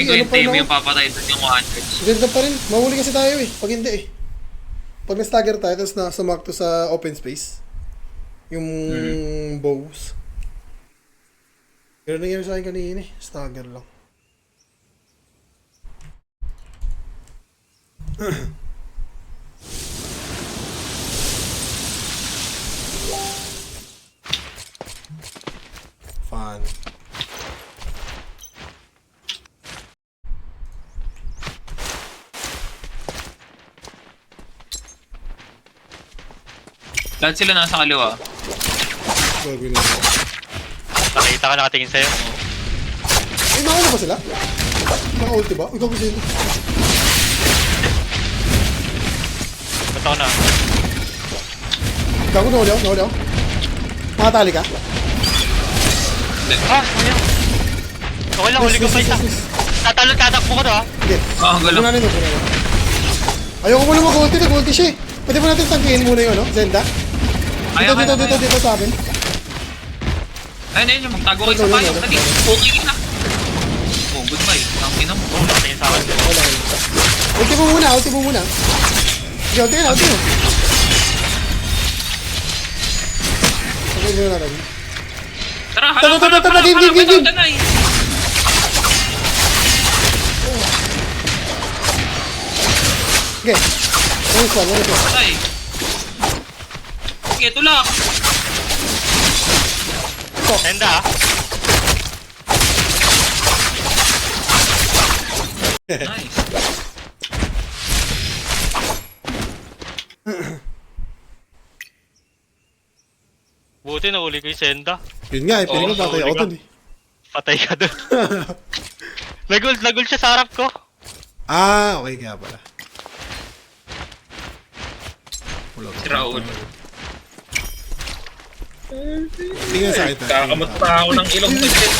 Ikaw Ano yung pa rin team ako? yung papatay doon yung 100. Ganda pa rin. Mahuli kasi tayo eh. Pag hindi eh. Pag na-stagger tayo, tapos nasa mark to sa open space. Yung bows. Pero nangyari sa akin kanina eh. Stagger lang. Fun. Lahat sila nasa kaliwa. Gagawin na. Nakita ka, nakatingin sa'yo. Eh, nauna ba sila? Naka-ulti ba? Ikaw ba sila? Ba't ako na? Gago, nahuli ako, nahuli ako. Makatali ka? Ah, ano yun? Okay lang, huli ko pa isa. Tatakbo ko to ha. Sige. Ah, ang galang. Punanin mo, punanin. Ayoko muna mag-ulti, nag-ulti siya eh. Pwede mo natin tangkihin muna yun, no? Zenda? Ayaw, Dito, ayaw, ayaw. dito sa akin. Ayun, ayun, yung magtago kayo sa bayo. Dali, okay na. Oh, goodbye. Ang ina mo. Oo, nakatingin sa akin. Wala, wala. Ulti mo muna, ulti mo muna. Sige, ulti na, ulti mo. Okay, muna natin. Tara, Tara, halap, halap, tara, halap, game, halap, game, game. tanay. Okay. Nice one, nice one. Patay. Sige, tulak. Tenda ha. Nice. Buti nahuli ko yung senda. Yun nga eh, piling ko Oo, patay ako huli dun eh. Patay ka doon. Nagul siya sa harap ko. Ah, okay kaya pala. Wala Si Raul. Tingnan sa akin. Kakamot pa ako ng ilong ko dyan.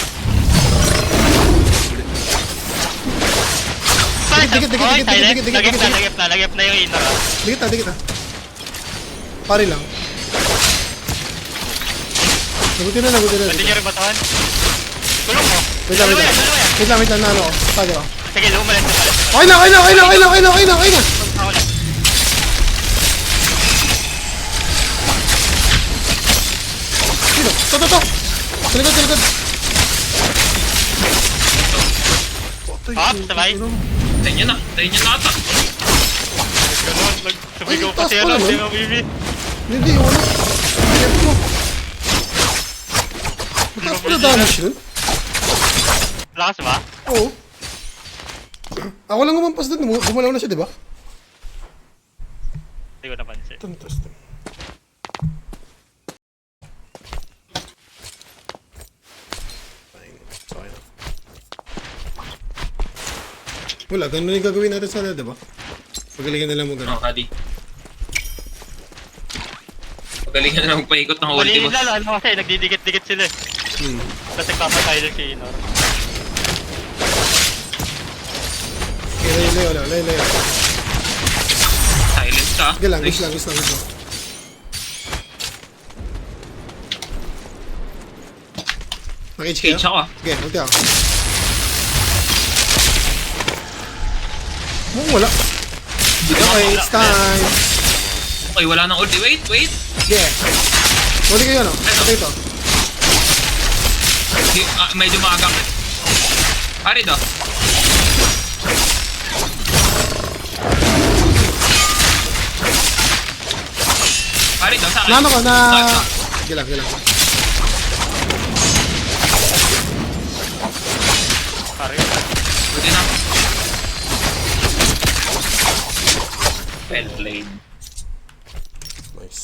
Dikit, dikit, Okay, dikit, silent. dikit, dikit, dikit, dikit. Lagip na yung inner ha. Dikit na. Pari lang. Nagutin na. Pwede nyo rin batawan. Tulong mo. Wait lang. Dalawa yan. Wait lang, ano ako. Stagger ako. Sige, lumalit. Okay na. Ako lang. Sino? To. Sa likod. Hop, sabay. Tayo niya na ata. Ganun, nagsumigaw pa Ay, siya taas lang. pala, Hindi no? mo bibi. Hindi, wala. Ayan mo. Mataas pala damage nun? Lakas ba? Oo. Ako lang umampas dun. Gumalaw na siya, di ba? Hindi ko napansin. Tantas. Wala, ganun yung gagawin natin sana, di ba? Pagalingan na lang mo ganun. Ano, Kadi? Pagalingan na magpaikot ng ulti mo. Malilin lalo, kasi nagdidikit-dikit sila eh. Tapos nagpapatay lang si Inor. Okay, layo. Silent ka. Sige lang, Nice. gusto lang. Naka-HK Cage ako. Sige, ulti ako. Wala. Okay, it's time. Okay, wala nang ulti. Wait. Yeah. Huli kayo, no? Ito. Medyo maagang. Pare do. Pare do, sa akin. Nano ko na... Sa- Sige lang. Pare. Buti na. Well played. Nice.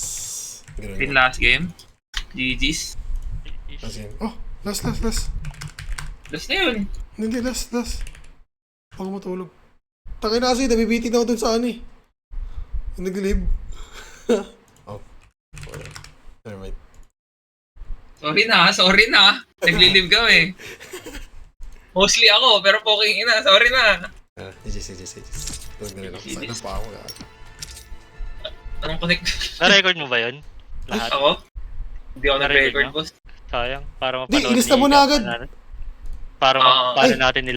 In last game. GG's. Oh, last. Last na yun. Hindi, last. Ako matulog. Takin na kasi, nabibitin ako dun sa ano eh. Nag-live. Oh. Nevermind. Sorry na. Nagli-live kami. Mostly ako, pero poking ina. Sorry na. Sige. Tulog na rin ako. Sana pa ako. Anong connect? Na-record mo ba yun? Lahat? Ako? Hindi ako nag-record, nyo? boss. Sayang. Para Di, mapanood ilista mo na agad. Para Ah. mapanood natin nila.